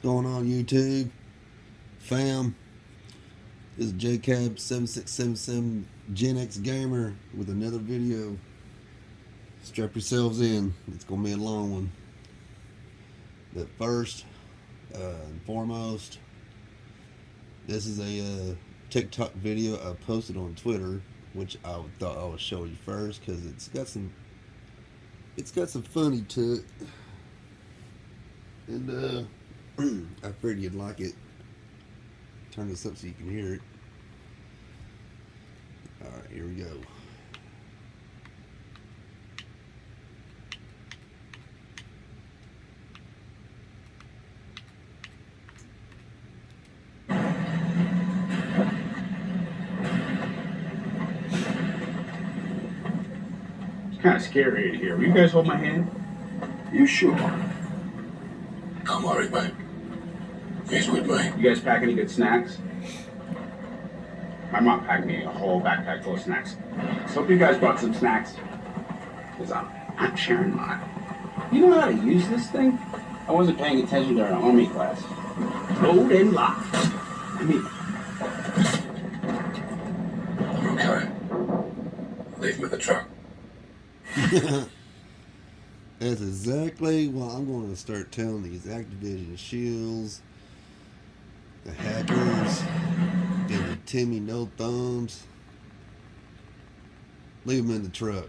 going on, YouTube fam? This is JCab7677 Gen X Gamer with another video. Strap yourselves in. It's gonna be a long one. But first and foremost, this is a TikTok video I posted on Twitter, which I thought I would show you first because it's got some funny to it, and I figured you'd like it. Turn this up so you can hear it. Alright, here we go. It's kind of scary in here. Will you guys hold my hand? You sure? Don't worry, mate. He's with me. You guys pack any good snacks? My mom packed me a whole backpack full of snacks. So hope you guys brought some snacks. Because I'm sharing mine. You know how to use this thing? I wasn't paying attention during army class. Load and lock. Okay. Leave him in the truck. That's exactly what I'm going to start telling these Activision shields, the hackers, and the Timmy No Thumbs. Leave them in the truck.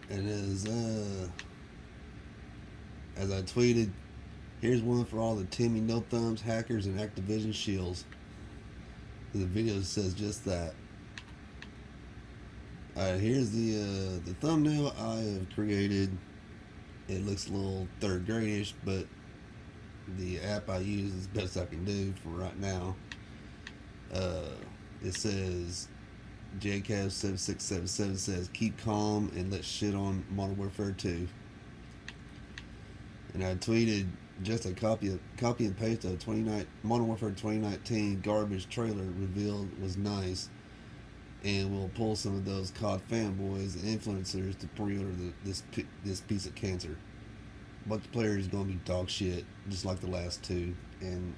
And as I tweeted, here's one for all the Timmy No Thumbs hackers and Activision shields. The video says just that. Alright, here's the thumbnail I have created. It looks a little third grade-ish, but the app I use is the best I can do for right now. It says JCAB7677 says keep calm and let's shit on Modern Warfare 2. And I tweeted just a copy and paste of Modern Warfare 2019 garbage trailer revealed was nice, and we'll pull some of those COD fanboys and influencers to pre-order this piece of cancer. Multiplayer is going to be dog shit, just like the last two, and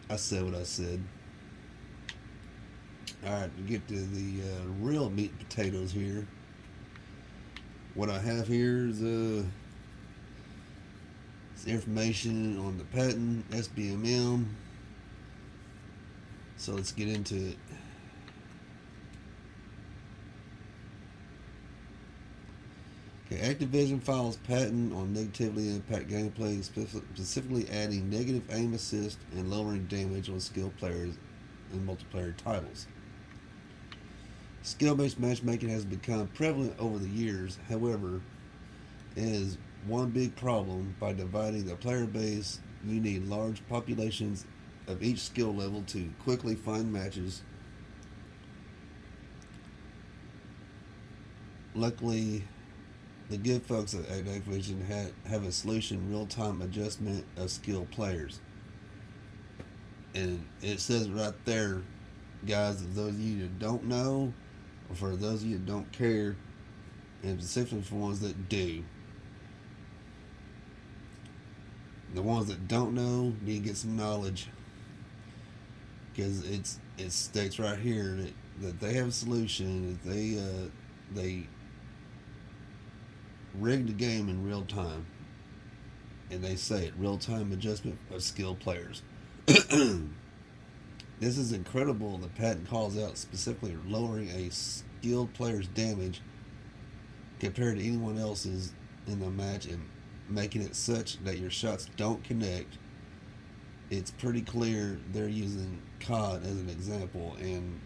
I said what I said. Alright, to get to the real meat and potatoes here. What I have here is information on the patent, SBMM. So let's get into it. Okay, Activision files patent on negatively impact gameplay, specifically adding negative aim assist and lowering damage on skilled players in multiplayer titles. Skill-based matchmaking has become prevalent over the years. However, it is one big problem. By dividing the player base, you need large populations of each skill level to quickly find matches. Luckily, the good folks at Activision have a solution: real-time adjustment of skilled players. And it says right there, guys, for those of you that don't know, or for those of you that don't care, and specifically for ones that do. The ones that don't know need to get some knowledge, because it states right here that they have a solution. That they rig the game in real time, and they say it: real time adjustment of skilled players. This is incredible. The patent calls out specifically lowering a skilled player's damage compared to anyone else's in the match and making it such that your shots don't connect. It's pretty clear they're using COD as an example, and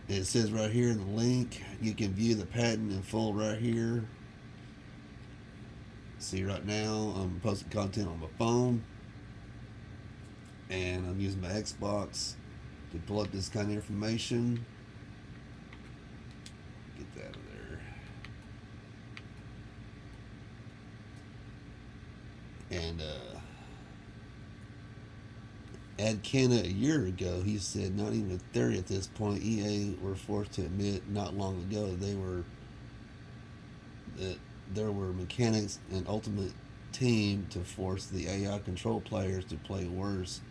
it says right here in the link, you can view the patent in full right here. See, right now I'm posting content on my phone, and I'm using my Xbox to pull up this kind of information. Get that out of there. And Ed Kenna a year ago, he said not even a theory at this point. EA were forced to admit not long ago they were that there were mechanics and ultimate team to force the AI control players to play worse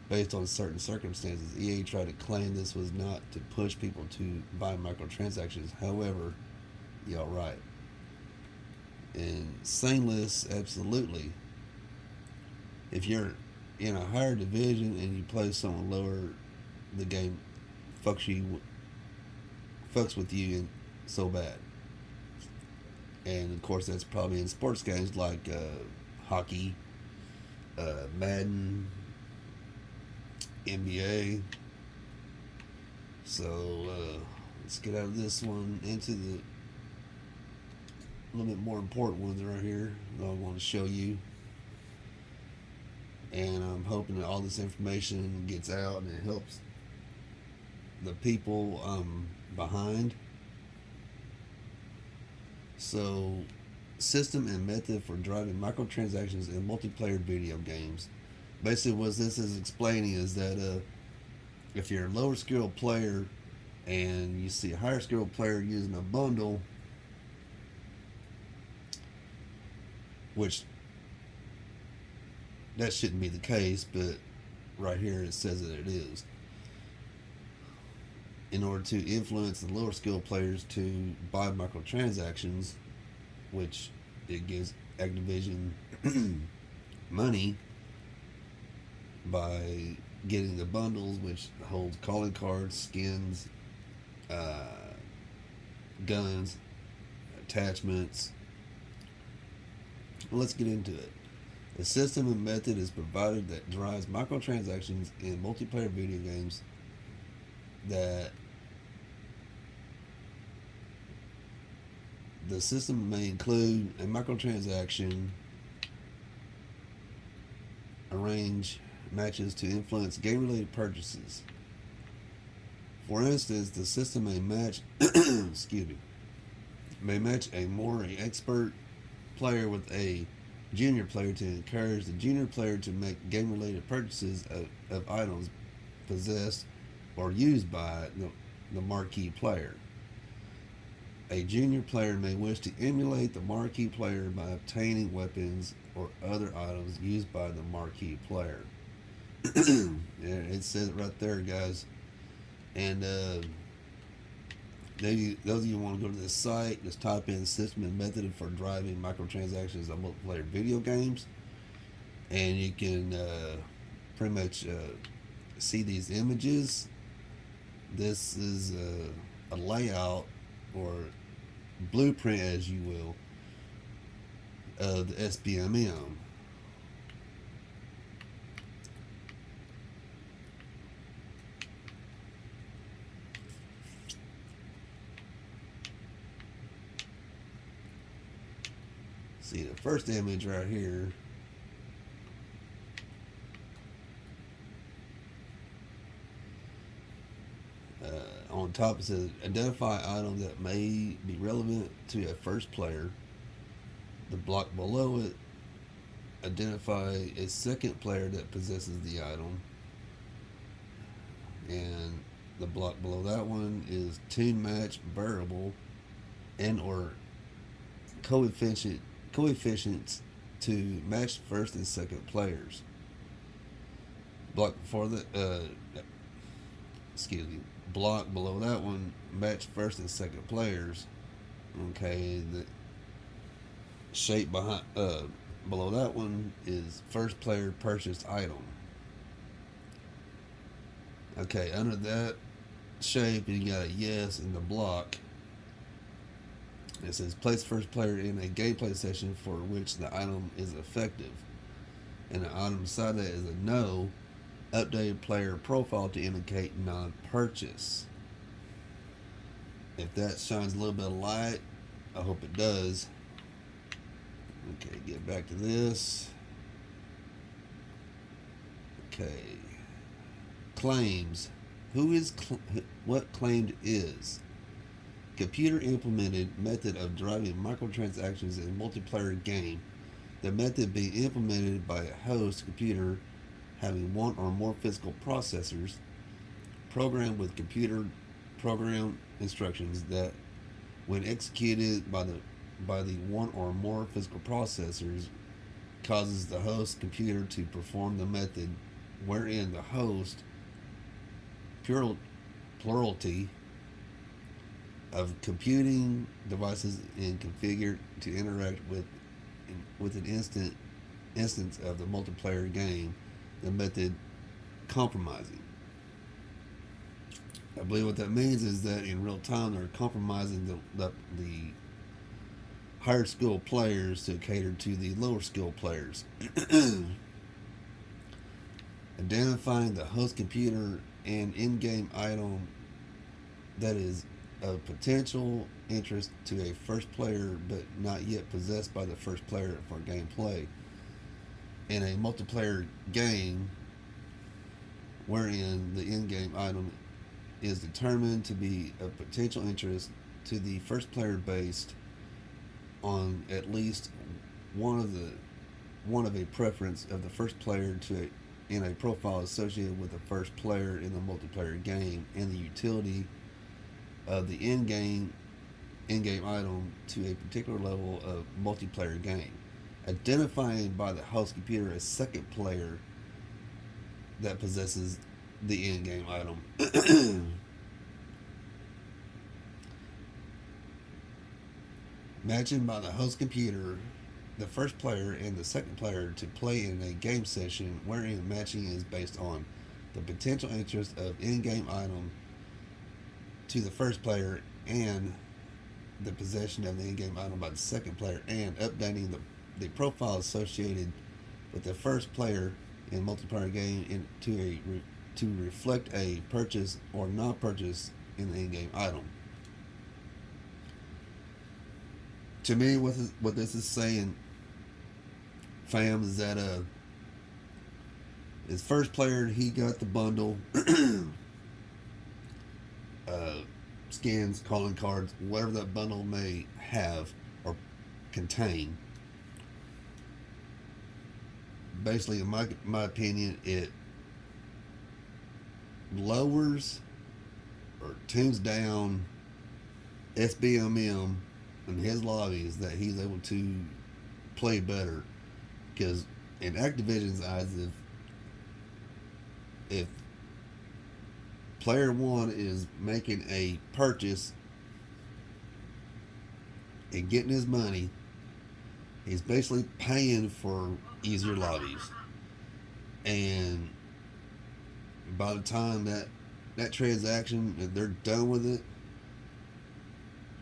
based on certain circumstances. EA tried to claim this was not to push people to buy microtransactions. However, y'all right. And Saintless, absolutely. If you're in a higher division and you play someone lower, the game fucks with you and so bad. And of course, that's probably in sports games like hockey, Madden, NBA. So let's get out of this one into the little bit more important ones right here that I want to show you. And I'm hoping that all this information gets out and it helps the people behind. So, system and method for driving microtransactions in multiplayer video games. Basically, what this is explaining is that if you're a lower skilled player and you see a higher skilled player using a bundle, which that shouldn't be the case, but right here it says that it is. In order to influence the lower skilled players to buy microtransactions, which it gives Activision money by getting the bundles, which holds calling cards, skins, guns, attachments. Let's get into it. The system and method is provided that drives microtransactions in multiplayer video games that the system may include a microtransaction, arrange matches to influence game-related purchases. For instance, the system may match may match a more expert player with a junior player to encourage the junior player to make game-related purchases of items possessed or used by the marquee player. A junior player may wish to emulate the marquee player by obtaining weapons or other items used by the marquee player. Yeah, it says it right there, guys. And those of you who want to go to this site, just type in system and method for driving microtransactions on multiplayer video games, and you can pretty much see these images. This is a layout or blueprint, as you will, of the SBMM. See the first image right here. On top it says identify items that may be relevant to a first player. The block below it, identify a second player that possesses the item. And the block below that one is tune match variable and or coefficients to match first and second players. Block before the block below that one, match first and second players. Okay, the shape behind below that one is first player purchased item. Okay, under that shape you got a yes in the block. It says place first player in a gameplay session for which the item is effective. And the item beside that is a no. Updated player profile to indicate non-purchase. If that shines a little bit of light, I hope it does. Okay, get back to this. Okay. Claims. What claimed is? Computer implemented method of driving microtransactions in a multiplayer game. The method being implemented by a host computer having one or more physical processors programmed with computer program instructions that when executed by the by the one or more physical processors causes the host computer to perform the method wherein the host plurality of computing devices is configured to interact with an instance of the multiplayer game, the method compromising. I believe what that means is that in real time they're compromising the higher skill players to cater to the lower skill players. Identifying the host computer and in-game item that is of potential interest to a first player but not yet possessed by the first player for gameplay. In a multiplayer game wherein the in-game item is determined to be of potential interest to the first player based on at least one of a preference of the first player in a profile associated with the first player in the multiplayer game and the utility of the in-game item to a particular level of multiplayer game. Identifying by the host computer a second player that possesses the in-game item. Matching by the host computer the first player and the second player to play in a game session wherein matching is based on the potential interest of in-game item to the first player and the possession of the in-game item by the second player, and updating the profile associated with the first player in multiplayer game to reflect a purchase or non-purchase in the in-game item. To me, what this is saying, fam, is that his first player, he got the bundle, skins, calling cards, whatever that bundle may have or contain. Basically, in my opinion, it lowers or tunes down SBMM in his lobbies that he's able to play better. Because in Activision's eyes, if player one is making a purchase and getting his money, he's basically paying for easier lobbies. And by the time that transaction, if they're done with it,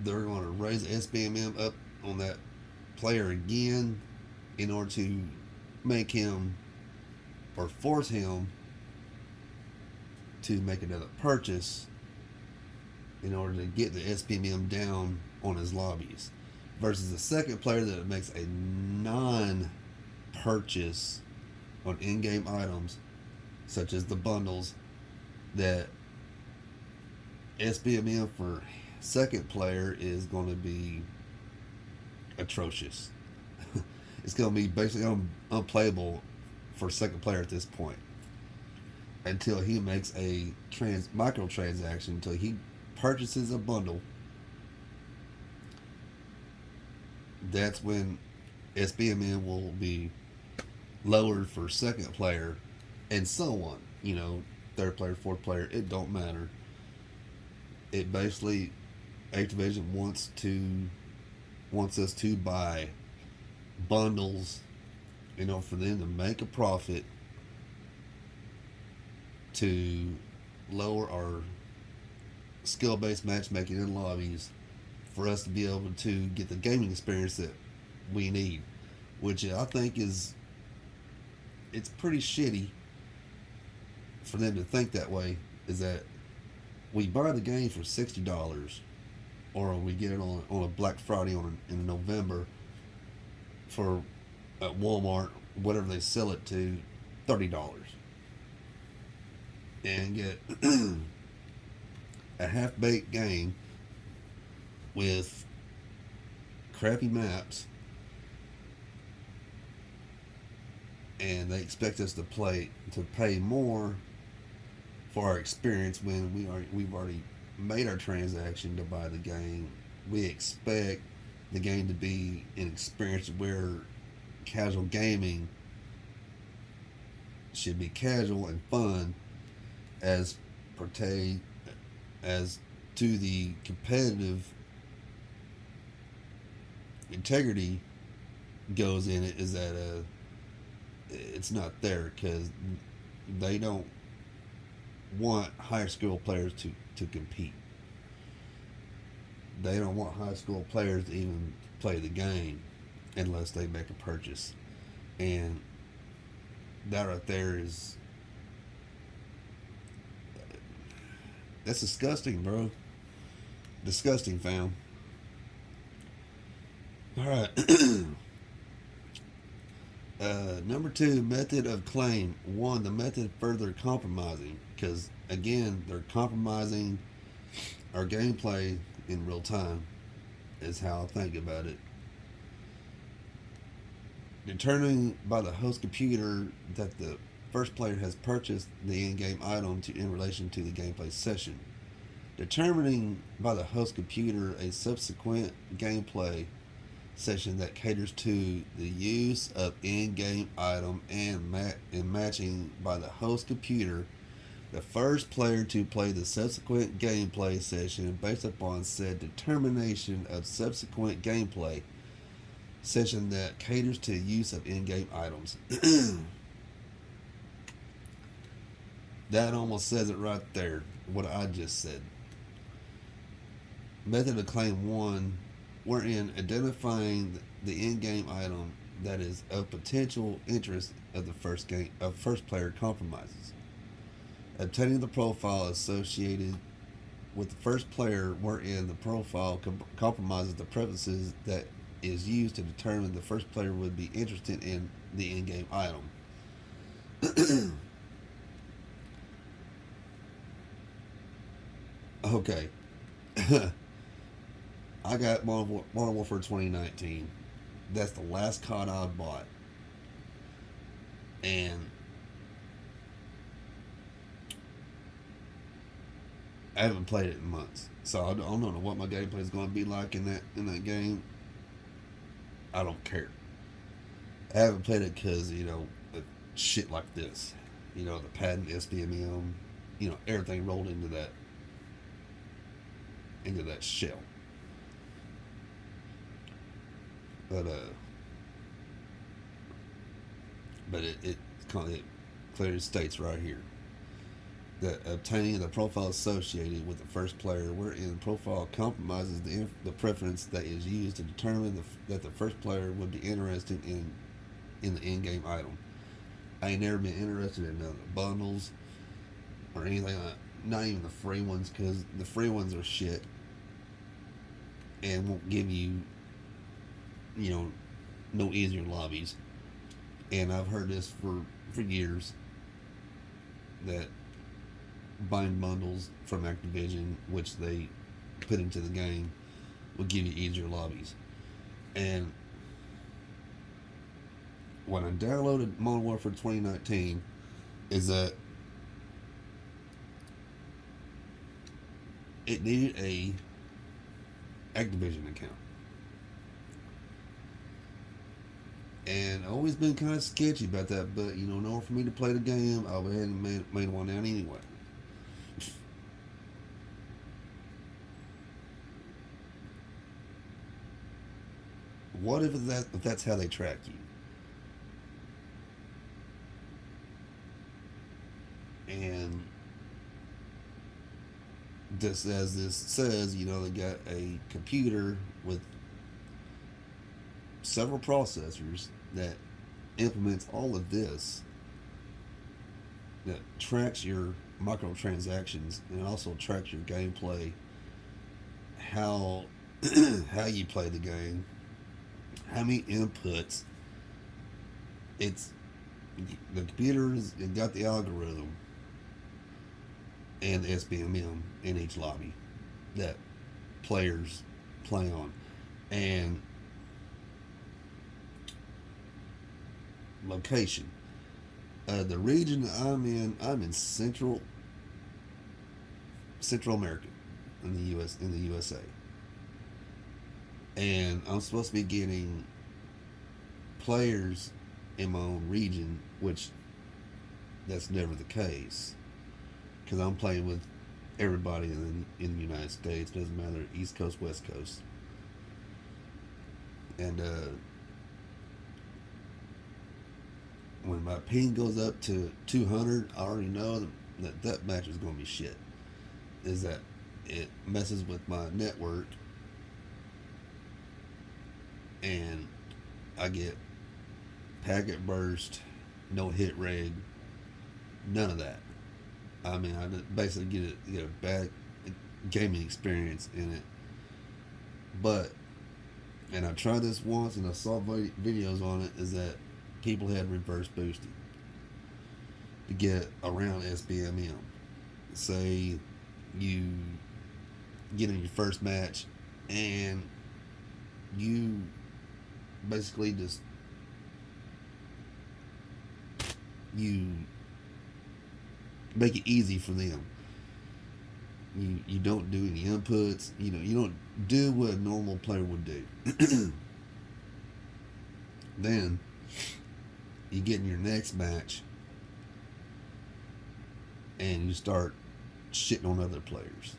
they're going to raise the SBMM up on that player again in order to make him or force him to make another purchase in order to get the SPMM down on his lobbies, versus the second player that makes a non-purchase on in-game items such as the bundles, that SPMM for second player is going to be atrocious. It's going to be basically unplayable for second player at this point until he makes a microtransaction, until he purchases a bundle. That's when SBMM will be lowered for second player, and so on. You know, third player, fourth player, it don't matter. It basically, Activision wants us to buy bundles, you know, for them to make a profit, to lower our skill-based matchmaking in lobbies, for us to be able to get the gaming experience that we need, which I think it's pretty shitty for them to think that way. Is that we buy the game for $60, or we get it on a Black Friday in November for at Walmart, whatever they sell it to, $30, and get a half-baked game with crappy maps, and they expect us to pay more for our experience when we've already made our transaction to buy the game. We expect the game to be an experience where casual gaming should be casual and fun as pertain as to the competitive integrity goes in it, is that it's not there because they don't want high school players to compete. They don't want high school players to even play the game unless they make a purchase. And that right there is, that's disgusting, bro. Disgusting, fam. All right. Number 2, method of claim. 1, the method further compromising, because again, they're compromising our gameplay in real time, is how I think about it. Determining by the host computer that the first player has purchased the in-game item in relation to the gameplay session. Determining by the host computer a subsequent gameplay session that caters to the use of in-game item and matching by the host computer the first player to play the subsequent gameplay session based upon said determination of subsequent gameplay session that caters to the use of in-game items. That almost says it right there, what I just said. Method of claim 1, wherein identifying the in-game item that is of potential interest of the first player compromises. Obtaining the profile associated with the first player, wherein the profile compromises the preferences that is used to determine the first player would be interested in the in-game item. Okay. I got Modern Warfare 2019. That's the last COD I bought. And I haven't played it in months. So I don't know what my gameplay is going to be like in that game. I don't care. I haven't played it because, shit like this. The patent, SBMM, everything rolled into that shell. But it clearly states right here that obtaining the profile associated with the first player, wherein the profile compromises the preference that is used to determine that the first player would be interested in the in-game item. I ain't never been interested in the bundles or anything like that. Not even the free ones, because the free ones are shit and won't give you, no easier lobbies. And I've heard this for years, that buying bundles from Activision, which they put into the game, will give you easier lobbies. And when I downloaded Modern Warfare 2019, is that it needed a Activision account. And I've always been kind of sketchy about that, but in order for me to play the game, I went ahead and made one out anyway. What if that's how they track you? And just as this says, they got a computer with several processors that implements all of this, that tracks your microtransactions and also tracks your gameplay, how you play the game, how many inputs. It's the computers, it got the algorithm and the SBMM in each lobby that players play on. And location. The region that I'm in Central America in the USA. And I'm supposed to be getting players in my own region, which that's never the case. Because I'm playing with everybody in the United States. Doesn't matter, East Coast, West Coast. And when my ping goes up to 200, I already know that match is going to be shit. Is that it messes with my network, and I get packet burst, no hit rate, none of that. I mean, I basically get a bad gaming experience in it. But, and I tried this once and I saw videos on it, is that people had reverse boosting to get around SBMM. Say you get in your first match and you basically just you make it easy for them. You don't do any inputs. You don't do what a normal player would do. Then you get in your next match and you start shitting on other players.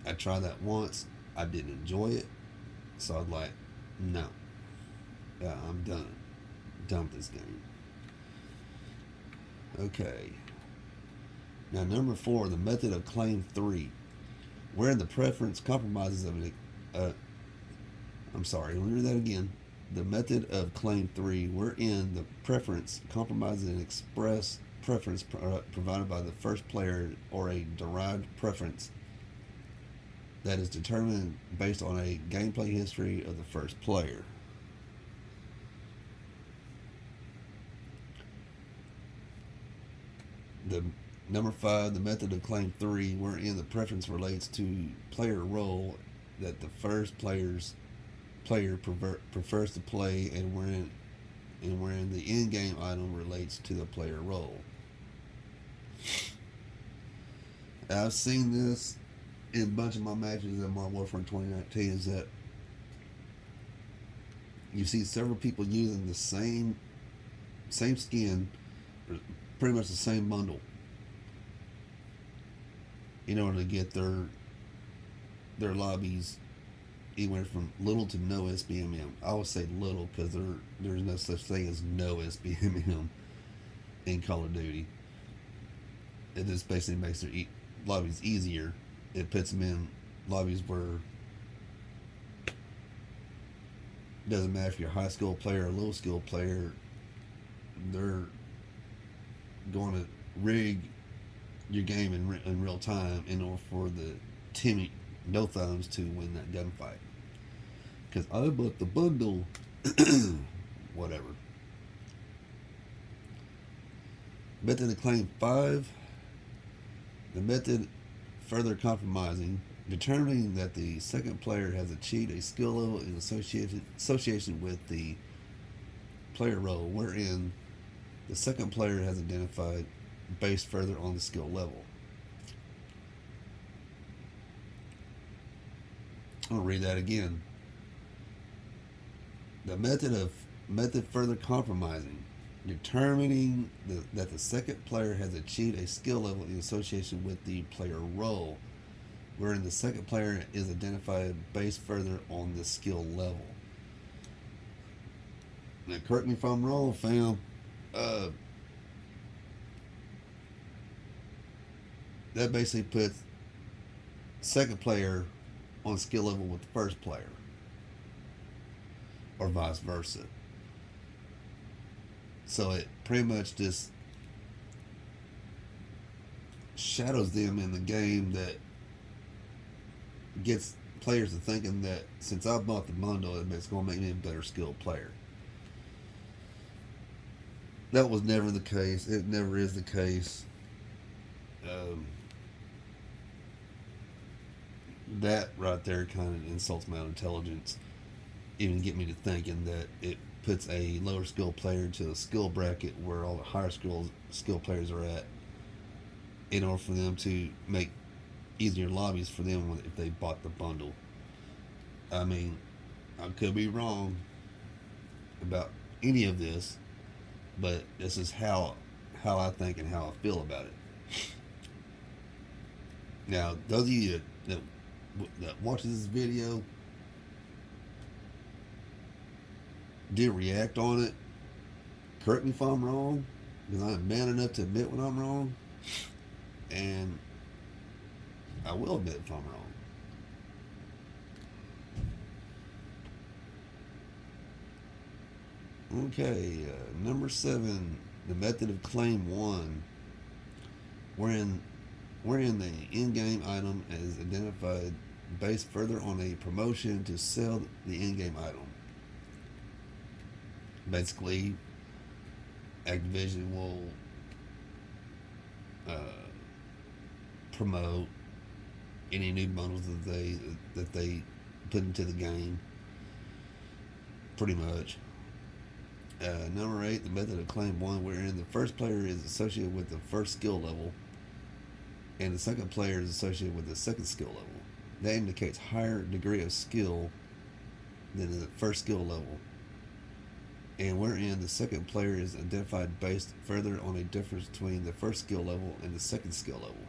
I tried that once. I didn't enjoy it. So I was like, no. I'm done. Done with this game. Okay. Now, number 4, the method of claim 3. Wherein the preference compromises of an... I'm sorry, let me read that again. The method of claim 3, wherein the preference compromises an express preference provided by the first player or a derived preference that is determined based on a gameplay history of the first player. The number 5, the method of claim 3, wherein the preference relates to player role that the first player prefers to play, and wherein the in-game item relates to the player role. I've seen this in a bunch of my matches at Modern Warfare in 2019, is that you see several people using the same skin, pretty much the same bundle, in order to get their lobbies anywhere from little to no SBMM. I always say little because there's no such thing as no SBMM in Call of Duty. It just basically makes their lobbies easier. It puts them in lobbies where it doesn't matter if you're a high skill player or a low skill player, they're going to rig your game in real time in order for the Timmy no thumbs to win that gunfight. Because I bought the bundle. Whatever. Method of claim 5. The method further compromising, determining that the second player has achieved a skill level in association with the player role, wherein the second player has identified based further on the skill level. I'll read that again. The method further compromising, determining that the second player has achieved a skill level in association with the player role, wherein the second player is identified based further on the skill level. Now, correct me if I'm wrong, fam. That basically puts second player on skill level with the first player, or vice versa. So it pretty much just shadows them in the game, that gets players to thinking that since I bought the bundle, it's going to make me a better skilled player. That was never the case. It never is the case. That right there kind of insults my intelligence. Even get me to thinking that it puts a lower skill player to a skill bracket where all the higher skill players are at, in order for them to make easier lobbies for them if they bought the bundle. I mean, I could be wrong about any of this, but this is how I think and how I feel about it. Now, those of you that watches this video did react on it, correct me if I'm wrong, because I'm man enough to admit when I'm wrong, and I will admit if I'm wrong. Okay, number 7, the method of claim 1, wherein the in-game item is identified based further on a promotion to sell the in-game item. Basically, Activision will promote any new bundles that they put into the game. Pretty much. Number 8, the method of claim 1, wherein the first player is associated with the first skill level, and the second player is associated with the second skill level. That indicates higher degree of skill than the first skill level, and wherein the second player is identified based further on a difference between the first skill level and the second skill level.